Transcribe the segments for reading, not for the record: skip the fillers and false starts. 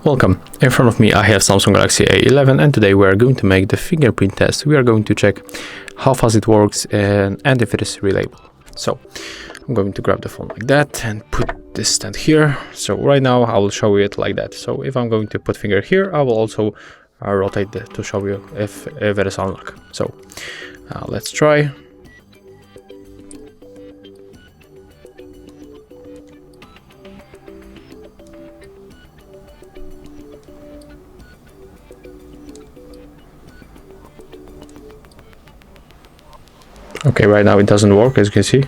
Welcome. In front of me I have Samsung Galaxy A11 and today we are going to make the fingerprint test. We are going to check how fast it works and if it is reliable. So I'm going to grab the phone like that and put this stand here. So right now I will show you it like that. So if I'm going to put finger here, I will also rotate to show you if it is unlocked. So let's try. Okay, right now it doesn't work, as you can see.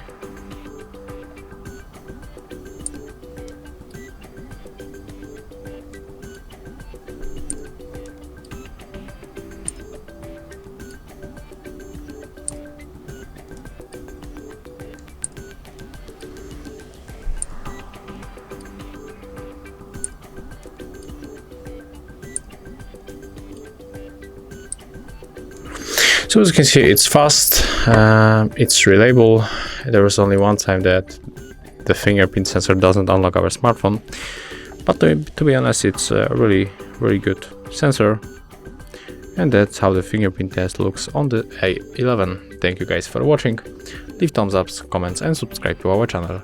So as you can see, it's fast, it's reliable. There was only one time that the fingerprint sensor doesn't unlock our smartphone, but to be honest, it's a really good sensor. And that's how the fingerprint test looks on the A11. Thank you guys for watching. Leave thumbs ups, comments and subscribe to our channel.